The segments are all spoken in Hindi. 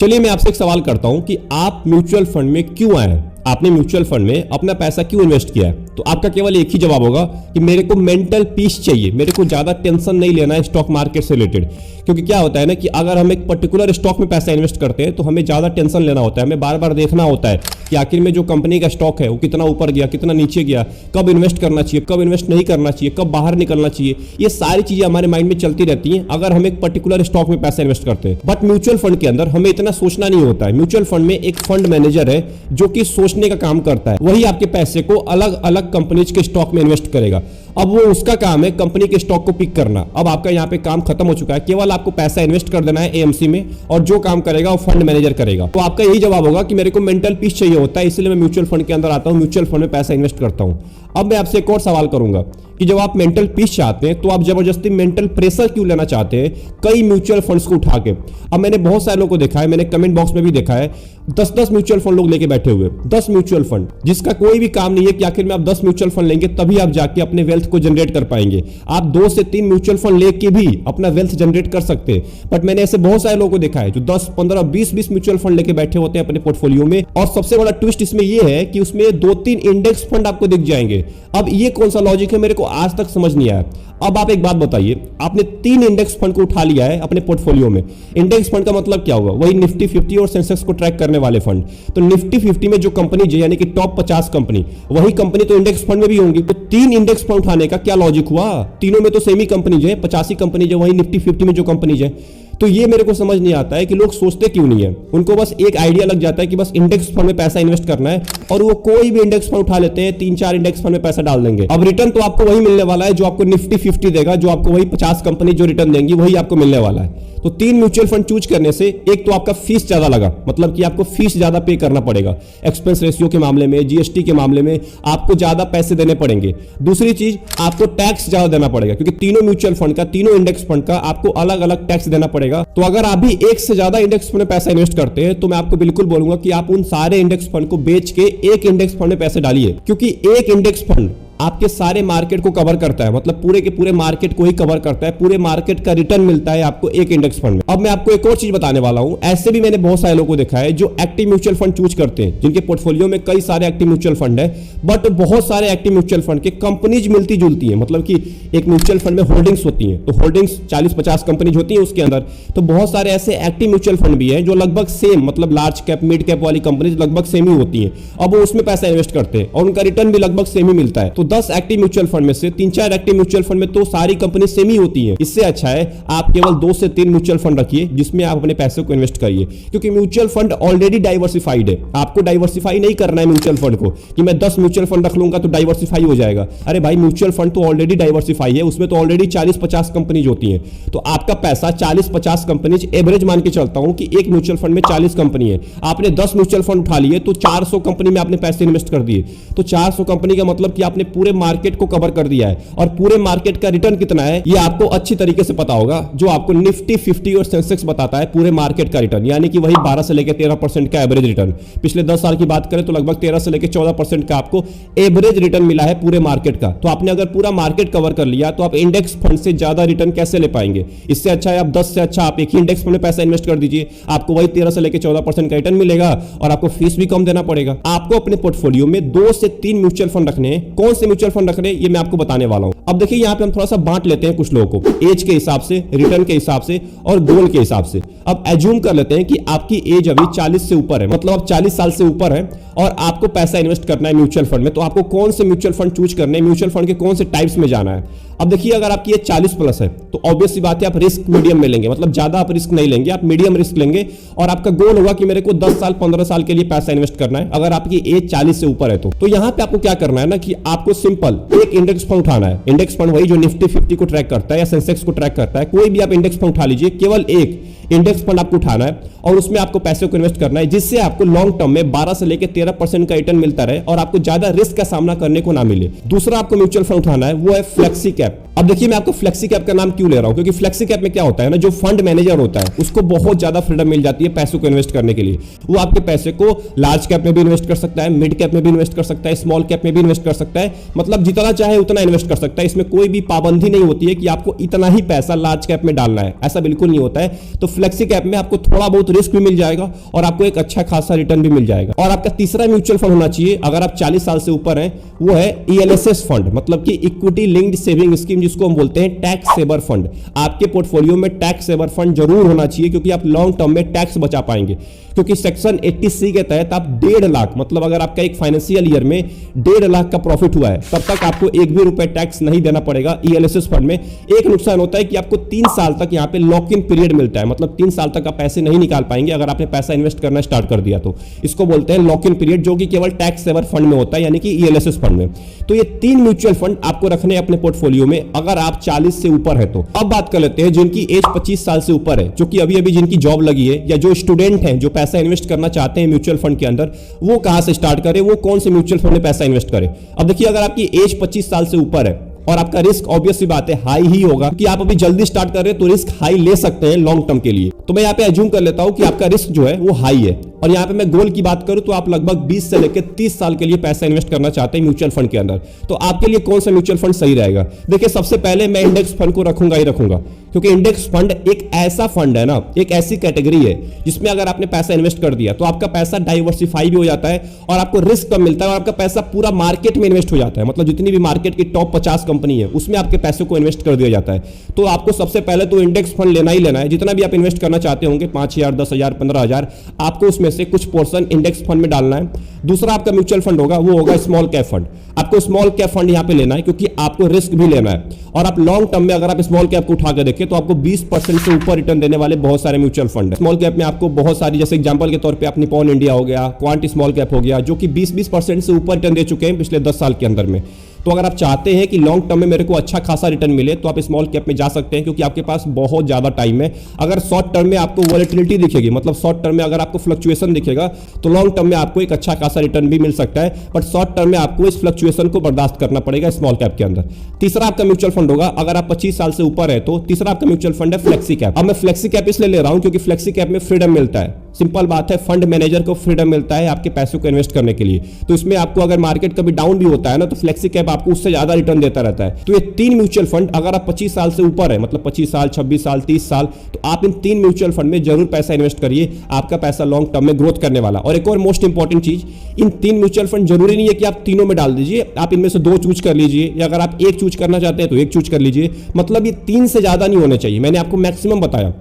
चलिए मैं आपसे एक सवाल करता हूं कि आप म्यूचुअल फंड में क्यों आए हैं। आपने म्यूचुअल फंड में अपना पैसा क्यों इन्वेस्ट किया है? तो आपका केवल एक ही जवाब होगा कि मेरे को मेंटल पीस चाहिए, मेरे को ज्यादा टेंशन नहीं लेना है स्टॉक मार्केट से रिलेटेड। क्योंकि क्या होता है ना कि अगर हम एक पर्टिकुलर स्टॉक में पैसा इन्वेस्ट करते हैं तो हमें ज्यादा टेंशन लेना होता है, हमें बार बार देखना होता है कि आखिर में जो कंपनी का स्टॉक है वो कितना ऊपर गया, कितना नीचे गया, कब इन्वेस्ट करना चाहिए, कब इन्वेस्ट नहीं करना चाहिए, कब बाहर निकलना चाहिए। ये सारी चीजें हमारे माइंड में चलती रहती हैं अगर हम एक पर्टिकुलर स्टॉक में पैसा इन्वेस्ट करते हैं। बट म्यूचुअल फंड के अंदर हमें इतना सोचना नहीं होता है। म्यूचुअल फंड में एक फंड मैनेजर है जो कि सोचने का काम करता है, वही आपके पैसे को अलग अलग कंपनीज के स्टॉक में इन्वेस्ट करेगा। अब वो उसका काम है कंपनी के स्टॉक को पिक करना। अब आपका यहाँ पे काम खत्म हो चुका है, केवल आपको पैसा इन्वेस्ट कर देना है एएमसी में और जो काम करेगा वो फंड मैनेजर करेगा। तो आपका यही जवाब होगा कि मेरे को मेंटल पीस चाहिए होता है, इसलिए मैं म्यूचुअल फंड के अंदर आता हूँ, म्यूचुअल फंड में पैसा इन्वेस्ट करता हूँ। अब मैं आपसे एक और सवाल करूंगा कि जब आप मेंटल पीस चाहते हैं तो आप जबरदस्ती मेंटल प्रेशर क्यों लेना चाहते हैं कई म्यूचुअल फंड्स को उठा के? अब मैंने बहुत सारे लोगों को देखा है, मैंने कमेंट बॉक्स में भी देखा है, 10-10 म्यूचुअल फंड लोग लेके बैठे हुए, 10 म्यूचुअल फंड, जिसका कोई भी काम नहीं है कि आखिर में आप 10 म्यूचुअल फंड लेंगे तभी आप जाके अपने वेल्थ को जनरेट कर पाएंगे। आप 2 से 3 म्यूचुअल फंड लेके भी अपना वेल्थ जनरेट कर सकते हैं। बट मैंने ऐसे बहुत सारे लोगों को देखा है जो 10, 15, 20 म्यूचुअल फंड लेके बैठे होते हैं अपने पोर्टफोलियो में। और सबसे बड़ा ट्विस्ट इसमें यह है कि उसमें 2-3 इंडेक्स फंड आपको दिख जाएंगे। अब ये कौन सा लॉजिक है, मेरे को आज तक समझ नहीं आया। अब आप एक बात बताइए, आपने 3 इंडेक्स फंड को उठा लिया है अपने पोर्टफोलियो में। इंडेक्स फंड का मतलब क्या होगा? वही निफ्टी 50 और सेंसेक्स को ट्रैक करने वाले फंड। तो निफ्टी 50 में जो कंपनी है यानी कि टॉप 50 कंपनी, वही कंपनी तो इंडेक्स फंड में भी होंगी। तो 3 इंडेक्स फंड उठाने का क्या लॉजिक हुआ? तीनों में तो सेम ही कंपनी है, 85 कंपनी है, वही निफ्टी 50 में जो कंपनी है। तो ये मेरे को समझ नहीं आता है कि लोग सोचते क्यों नहीं है। उनको बस एक आइडिया लग जाता है कि बस इंडेक्स फंड में पैसा इन्वेस्ट करना है और वो कोई भी इंडेक्स फंड उठा लेते हैं, 3-4 इंडेक्स फंड में पैसा डाल देंगे। अब रिटर्न तो आपको वही मिलने वाला है जो आपको निफ्टी 50 देगा, जो आपको वही 50 कंपनी जो रिटर्न देंगी वही आपको मिलने वाला है। तो 3 म्यूचुअल फंड चूज करने से एक तो आपका फीस ज्यादा लगा, मतलब कि आपको फीस ज्यादा पे करना पड़ेगा, एक्सपेंस रेशियो के मामले में, जीएसटी के मामले में आपको ज्यादा पैसे देने पड़ेंगे। दूसरी चीज, आपको टैक्स ज्यादा देना पड़ेगा क्योंकि तीनों म्यूचुअल फंड का, तीनों इंडेक्स फंड का आपको अलग अलग टैक्स देना पड़ेगा। तो अगर आप भी एक से ज्यादा इंडेक्स फंड में पैसा इन्वेस्ट करते हैं तो मैं आपको बिल्कुल बोलूंगा कि आप उन सारे इंडेक्स फंड को बेच के एक इंडेक्स फंड में पैसे डालिए, क्योंकि एक इंडेक्स फंड आपके सारे मार्केट को कवर करता है, मतलब पूरे के पूरे मार्केट को ही कवर करता है, पूरे मार्केट का रिटर्न मिलता है आपको एक इंडेक्स फंड में। अब मैं आपको एक और चीज बताने वाला हूं, ऐसे भी मैंने बहुत सारे लोगों को देखा है जो एक्टिव म्यूचुअल फंड चूज करते हैं, जिनके पोर्टफोलियो में कई सारे एक्टिव म्यूचुअल फंड है, बट बहुत सारे एक्टिव म्यूचुअल फंड के कंपनीज मिलती जुलती है, मतलब कि एक म्यूचुअल फंड में होल्डिंग्स होती हैं, तो होल्डिंग्स 40-50 कंपनीज होती है उसके अंदर। तो बहुत सारे ऐसे एक्टिव म्यूचुअल फंड भी है जो लगभग सेम, मतलब लार्ज कैप मिड कैप वाली कंपनीज लगभग सेम ही होती है। अब वो उसमें पैसा इन्वेस्ट करते हैं और उनका रिटर्न भी लगभग सेम ही मिलता है। तो 10 एक्टिव म्यूचुअल फंड में से 3-4 एक्टिव म्यूचुअल फंड में तो सारी कंपनी सेम ही होती है। इससे अच्छा है आप केवल 2 से 3 म्यूचुअल फंड रखिए जिसमें आप अपने पैसे को इन्वेस्ट करिए, क्योंकि म्यूचुअल फंड ऑलरेडी डाइवर्सिफाइड है। आपको डाइवर्सिफाई नहीं करना है म्यूचुअल फंड को कि मैं 10 म्यूचुअल फंड रख लूंगा तो डाइवर्सिफाई हो जाएगा। अरे भाई, म्यूचुअल फंड तो ऑलरेडी डाइवर्सिफाई है, उसमें तो ऑलरेडी 40-50 कंपनीज होती हैं। तो आपका पैसा 40-50 कंपनीज, एवरेज मान के चलता हूं कि एक म्यूचुअल फंड में 40 कंपनी है, आपने 10 म्यूचुअल फंड उठा लिए तो 400 कंपनी में आपने पैसे इन्वेस्ट कर दिए। तो 400 कंपनी का मतलब कि आपने पूरे मार्केट को कवर कर दिया है। और पूरे मार्केट का रिटर्न कितना है ये आपको अच्छी तरीके से पता होगा, जो आपको निफ्टी 50 और सेंसेक्स बताता है पूरे मार्केट का रिटर्न, यानी कि वही 12 से लेकर 13% का एवरेज रिटर्न। पिछले 10 साल की बात करें तो लगभग 13 से लेकर 14% का आपको एवरेज रिटर्न मिला है पूरे मार्केट का। तो आपने अगर पूरा मार्केट कवर कर लिया तो आप इंडेक्स फंड से ज्यादा रिटर्न कैसे ले पाएंगे? इससे अच्छा है आप 10 से अच्छा आप एक ही इंडेक्स फंड में पैसा इन्वेस्ट कर दीजिए, आपको वही 13 से लेकर 14% का रिटर्न मिलेगा और आपको फीस भी कम देना पड़ेगा। आपको अपने पोर्टफोलियो में 2 से 3 म्यूचुअल फंड रखने हैं। कौन से म्यूचुअल फंड रखने हैं ये मैं आपको बताने वाला हूं। अब देखिए यहां पे हम थोड़ा सा बांट लेते हैं कुछ लोगों को, एज के हिसाब से, रिटर्न के हिसाब से और गोल के हिसाब से। अब एज्यूम कर लेते हैं कि आपकी एज अभी 40 से ऊपर है, मतलब आप 40 साल से ऊपर है और आपको पैसा इन्वेस्ट करना है म्यूचुअल फंड में। तो आपको कौन से म्यूचुअल फंड चूज करने हैं, म्यूचुअल फंड के कौन से टाइप्स में जाना है? अब देखिए अगर आपकी एज 40 प्लस है तो ऑब्वियस सी बात है आप रिस्क मीडियम में लेंगे, मतलब ज्यादा आप रिस्क नहीं लेंगे, आप मीडियम रिस्क लेंगे और आपका गोल होगा कि मेरे को 10 साल 15 साल के लिए पैसा इन्वेस्ट करना है। अगर आपकी एज 40 से ऊपर है तो यहां पे आपको क्या करना है ना कि आपको सिंपल एक इंडेक्स फंड उठाना है। इंडेक्स फंड वही जो निफ्टी 50 को ट्रैक करता है या सेंसेक्स को ट्रैक करता है, कोई भी आप इंडेक्स फंड उठा लीजिए, केवल एक इंडेक्स फंड आपको उठाना है और उसमें आपको पैसे को इन्वेस्ट करना है, जिससे आपको लॉन्ग टर्म में 12 से लेकर 13% का रिटर्न मिलता रहे और आपको ज्यादा रिस्क का सामना करने को ना मिले। दूसरा आपको म्यूचुअल फंड उठाना है, वो है फ्लेक्सी कैप। अब देखिए मैं आपको फ्लेक्सी कैप का नाम क्यों ले रहा हूं, क्योंकि फ्लेक्सी कैप में क्या होता है ना, जो फंड मैनेजर होता है उसको बहुत ज्यादा फ्रीडम मिल जाती है पैसों को इन्वेस्ट करने के लिए। वो आपके पैसे को लार्ज कैप में भी इन्वेस्ट कर सकता है, मिड कैप में भी इन्वेस्ट कर सकता है, स्मॉल कैप में भी इन्वेस्ट कर सकता है, मतलब जितना चाहे उतना इन्वेस्ट कर सकता है। इसमें कोई भी पाबंदी नहीं होती है कि आपको इतना ही पैसा लार्ज कैप में डालना है, ऐसा बिल्कुल नहीं होता है। तो फ्लेक्सी कैप में आपको थोड़ा बहुत रिस्क भी मिल जाएगा और आपको एक अच्छा खासा रिटर्न भी मिल जाएगा। और आपका तीसरा म्यूचुअल फंड होना चाहिए अगर आप 40 साल से ऊपर हैं, वो है ELSS फंड, मतलब कि इक्विटी लिंक्ड सेविंग स्कीम, जिसको हम बोलते हैं टैक्स सेवर फंड। आपके पोर्टफोलियो में टैक्स सेवर फंड जरूर होना चाहिए, क्योंकि आप लॉन्ग टर्म में टैक्स बचा पाएंगे। क्योंकि सेक्शन 80C के तहत आप 1.5 लाख, मतलब अगर आपका एक फाइनेंशियल ईयर में 1.5 लाख का प्रॉफिट हुआ है, तब तक आपको एक भी रुपए टैक्स नहीं देना पड़ेगा ELSS फंड में। एक नुकसान होता है कि आपको 3 साल तक यहाँ पे लॉक इन पीरियड मिलता है, मतलब 3 साल तक आप पैसे नहीं निकाल पाएंगे अगर आपने पैसा इन्वेस्ट करना स्टार्ट कर दिया तो। इसको बोलते हैं लॉक इन पीरियड, जो कि केवल टैक्स सेवर फंड में होता है, यानी कि ELSS फंड में। तो ये 3 म्यूचुअल फंड आपको रखने अपने पोर्टफोलियो में अगर आप 40 से ऊपर है तो। अब बात कर लेते हैं जिनकी एज 25 साल से ऊपर है, जो कि अभी अभी जिनकी जॉब लगी है, या जो स्टूडेंट हैं जो पैसा इन्वेस्ट करना चाहते हैं म्यूचुअल फंड के अंदर, वो कहां से स्टार्ट करें, वो कौन से म्यूचुअल फंड में पैसा इन्वेस्ट करें। अब देखिए, अगर आपकी एज 25 साल से ऊपर है और आपका रिस्क ऑब्वियस सी बात है हाई ही होगा, कि आप अभी जल्दी स्टार्ट कर रहे हैं तो रिस्क हाई ले सकते हैं लॉन्ग टर्म के लिए। तो मैं यहाँ पे एज्यूम कर लेता हूं कि आपका रिस्क जो है वो हाई है, और यहाँ पे मैं गोल की बात करूं तो आप लगभग 20 से लेकर 30 साल के लिए पैसा इन्वेस्ट करना चाहते हैं म्यूचुअल फंड के अंदर। तो आपके लिए कौन सा म्यूचुअल फंड सही रहेगा? देखिए, सबसे पहले मैं इंडेक्स फंड को रखूंगा ही रखूंगा, क्योंकि इंडेक्स फंड एक ऐसा फंड है ना, एक ऐसी कैटेगरी है जिसमें अगर आपने पैसा इन्वेस्ट कर दिया तो आपका पैसा डाइवर्सिफाई भी हो जाता है और आपको रिस्क कम मिलता है, और आपका पैसा पूरा मार्केट में इन्वेस्ट हो जाता है। मतलब जितनी भी मार्केट की टॉप 50 कंपनी है उसमें आपके पैसे को इन्वेस्ट कर दिया जाता है। तो आपको सबसे पहले तो इंडेक्स फंड लेना ही लेना है। जितना भी आप इन्वेस्ट करना चाहते होंगे, 5,000, 10,000, 15,000, आपको उसमें से कुछ पोर्शन इंडेक्स फंड में डालना है। दूसरा आपका म्यूचुअल फंड होगा, वो होगा स्मॉल कैप फंड। आपको स्मॉल कैप फंड यहां पे लेना है, क्योंकि आपको रिस्क भी लेना है। और आप लॉन्ग टर्म में अगर आप स्मॉल कैप को उठा के देखें तो आपको 20% से ऊपर रिटर्न देने वाले बहुत सारे म्यूचुअल फंड है। स्मॉल कैप में आपको बहुत सारी, जैसे एग्जांपल के तौर पे आप निपॉन इंडिया हो गया, क्वांट स्मॉल कैप हो गया, जो कि 20% से ऊपर रिटर्न दे चुके हैं पिछले 10 साल के अंदर में। तो अगर आप चाहते हैं कि लॉन्ग टर्म में मेरे को अच्छा खासा रिटर्न मिले तो आप स्मॉल कैप में जा सकते हैं, क्योंकि आपके पास बहुत ज्यादा टाइम है। अगर शॉर्ट टर्म में आपको वॉलेटिलिटी दिखेगी, मतलब शॉर्ट टर्म में अगर आपको फ्लक्चुएशन दिखेगा, तो लॉन्ग टर्म में आपको एक अच्छा खासा रिटर्न भी मिल सकता है, बट शॉर्ट टर्म में आपको इस फ्लक्चुएशन को बर्दाश्त करना पड़ेगा स्मॉल कैप के अंदर। तीसरा आपका म्यूचुअल फंड होगा, अगर आप 25 साल से ऊपर है तो तीसरा आपका म्यूचुअल फंड है फ्लेक्सी कैप। अब मैं फ्लेक्सी कैप इसलिए ले रहा हूं क्योंकि फ्लेक्सी कैप में फ्रीडम मिलता है। सिंपल बात है, फंड मैनेजर को फ्रीडम मिलता है आपके पैसों को इन्वेस्ट करने के लिए। तो इसमें आपको अगर मार्केट कभी डाउन भी होता है ना, तो फ्लेक्सी कैप आपको उससे ज्यादा रिटर्न देता रहता है। तो ये 3 म्यूचुअल फंड, अगर आप 25 साल से ऊपर है, मतलब 25 साल, 26 साल, 30 साल, तो आप इन 3 म्यूचुअल फंड में जरूर पैसा इन्वेस्ट करिए। आपका पैसा लॉन्ग टर्म में ग्रोथ करने वाला। और एक और मोस्ट इंपॉर्टेंट चीज, इन 3 म्यूचुअल फंड जरूरी नहीं है कि आप तीनों में डाल दीजिए, आप इनमें से 2 चूज कर लीजिए, या अगर आप एक चूज करना चाहते हैं तो एक चूज कर लीजिए। मतलब ये 3 से ज्यादा नहीं होने चाहिए। मैंने आपको मैक्सिमम बताया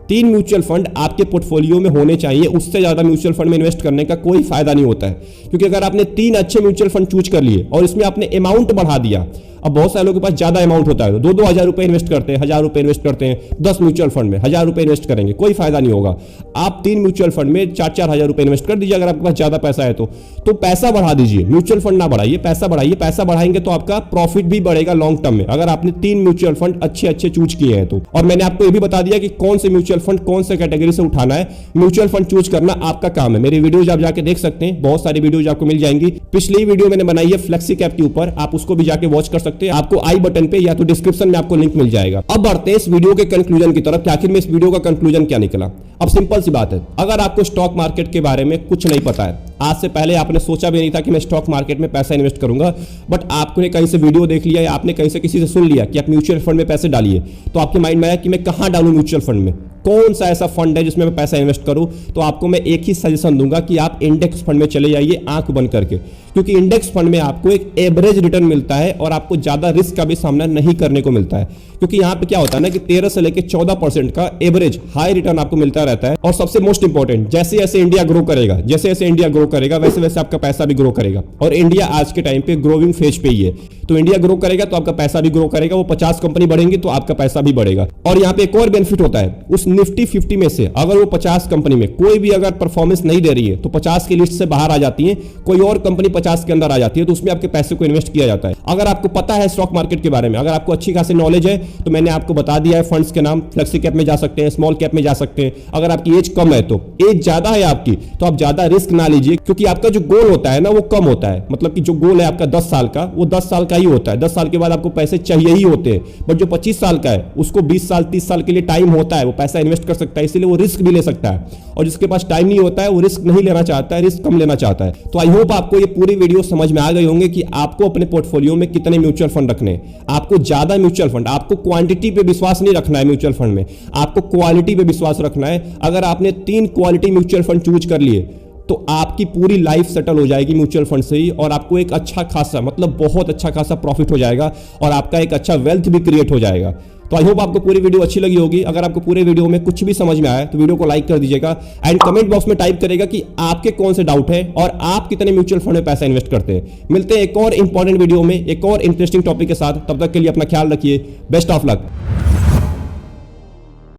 3 म्यूचुअल फंड आपके पोर्टफोलियो में होने चाहिए, उससे ज्यादा म्यूचुअल फंड में इन्वेस्ट करने का कोई फायदा नहीं होता है। क्योंकि अगर आपने 3 अच्छे म्यूचुअल फंड चूज कर लिए और इसमें आपने अमाउंट बढ़ा दिया, अब बहुत सारे लोगों के पास ज्यादा अमाउंट होता है, 2-2 हजार रुपए इन्वेस्ट करते हैं, 1,000 रुपए इन्वेस्ट करते हैं, 10 म्यूचुअल फंड में 1,000 रुपए इन्वेस्ट करेंगे, कोई फायदा नहीं होगा। आप 3 म्यूचुअल फंड में 4-4 हजार रुपए इन्वेस्ट कर दीजिए अगर आपके पास ज्यादा पैसा है तो पैसा बढ़ा दीजिए, म्यूचुअल फंड ना बढ़ाइए, पैसा बढ़ाइए। पैसा बढ़ाएंगे तो आपका प्रॉफिट भी बढ़ेगा लॉन्ग टर्म में, अगर आपने 3 म्यूचुअल फंड अच्छे अच्छे चूज किए हैं तो। और मैंने आपको ये भी बता दिया कि कौन से म्यूचुअल फंड कौन से कैटेगरी से उठाना है। म्यूचुअल फंड चूज करना आपका काम है। मेरी वीडियोज आप जाके देख सकते हैं, बहुत सारी वीडियोज आपको मिल जाएंगी। पिछली वीडियो मैंने बनाई है फ्लेक्सी कैप के ऊपर, आप उसको भी जाके वॉच कर सकते हैं। आपको आई बटन पे या तो डिस्क्रिप्शन में आपको लिंक मिल जाएगा। अब बढ़ते हैं इस वीडियो के कंक्लूजन की तरफ कि आखिर में इस वीडियो का कंक्लूजन क्या निकला। अब सिंपल सी बात है, अगर आपको स्टॉक मार्केट के बारे में कुछ नहीं पता है, आज से पहले आपने सोचा भी नहीं था कि मैं स्टॉक मार्केट में पैसा इन्वेस्ट करूंगा, बट आपने कहीं से वीडियो देख लिया या आपने कहीं से किसी से सुन लिया कि आप म्यूचुअल फंड में पैसे डालिए, तो आपके माइंड में आया कि मैं कहां डालूं म्यूचुअल फंड में, कौन सा ऐसा फंड है जिसमें मैं पैसा इन्वेस्ट करूं। तो आपको मैं एक ही सजेशन दूंगा कि आप इंडेक्स फंड में चले जाइए आंख बंद करके, क्योंकि इंडेक्स फंड में आपको एक एवरेज रिटर्न मिलता है और आपको ज्यादा रिस्क का भी सामना नहीं करने को मिलता है। क्योंकि यहां पे क्या होता है ना कि 13 से लेकर 14% का एवरेज हाई रिटर्न आपको मिलता रहता है। और सबसे मोस्ट इंपॉर्टेंट, जैसे जैसे इंडिया ग्रो करेगा, जैसे जैसे इंडिया ग्रो करेगा वैसे वैसे आपका पैसा भी ग्रो करेगा। और इंडिया आज के टाइम पे ग्रोइंग फेज पे ही है, तो इंडिया ग्रो करेगा तो आपका पैसा भी ग्रो करेगा। वो 50 कंपनी बढ़ेंगी तो आपका पैसा भी बढ़ेगा। और यहाँ पे एक और बेनिफिट होता है, उस निफ्टी 50 में से अगर वो 50 कंपनी में कोई भी अगर परफॉर्मेंस नहीं दे रही है तो 50 की लिस्ट से बाहर आ जाती है, कोई और कंपनी 50 के अंदर आ जाती है, तो उसमें आपके पैसे को इन्वेस्ट किया जाता है। अगर आपको पता है स्टॉक मार्केट के बारे में, अगर आपको अच्छी खासी नॉलेज है, तो मैंने आपको बता दिया है फंड्स के नाम। फ्लेक्सी कैप में जा सकते हैं, स्मॉल कैप में जा सकते हैं। अगर आपकी एज कम है, तो एज ज्यादा है आपकी, तो आप ज्यादा रिस्क ना लीजिए, क्योंकि आपका जो गोल होता है ना वो कम होता है। मतलब कि जो गोल है आपका 10 साल का, वो 10 साल का ही होता है। 10 साल के बाद आपको पैसे चाहिए ही होते हैं। बट जो 25 साल का है उसको 20 साल 30 साल के लिए टाइम होता है, वो पैसा पैसा इन्वेस्ट कर सकता है, इसीलिए वो रिस्क भी ले सकता है। और जिसके पास टाइम नहीं होता है वो रिस्क नहीं लेना चाहता है, रिस्क कम लेना चाहता है। तो आई होप आपको ये पूरी वीडियो समझ में आ गई होंगे कि आपको अपने पोर्टफोलियो में कितने म्यूचुअल फंड रखने। आपको ज्यादा म्यूचुअल फंड, आपको क्वांटिटी पे विश्वास नहीं रखना है म्यूचुअल फंड में, आपको क्वालिटी पे विश्वास रखना है। अगर आपने 3 क्वालिटी म्यूचुअल फंड चूज कर लिए तो आपकी पूरी लाइफ सेटल हो जाएगी म्यूचुअल फंड से ही, और आपको एक अच्छा खासा, मतलब बहुत अच्छा खासा प्रॉफिट हो जाएगा और आपका एक अच्छा वेल्थ भी क्रिएट हो जाएगा। तो आई होप आपको पूरी वीडियो अच्छी लगी होगी। अगर आपको पूरे वीडियो में कुछ भी समझ में आया तो वीडियो को लाइक कर दीजिएगा एंड कमेंट बॉक्स में टाइप करेगा कि आपके कौन से डाउट है और आप कितने म्यूचुअल फंड में पैसा इन्वेस्ट करते हैं। मिलते हैं एक और इंपॉर्टेंट वीडियो में एक और इंटरेस्टिंग टॉपिक के साथ। तब तक के लिए अपना ख्याल रखिए। Best of luck.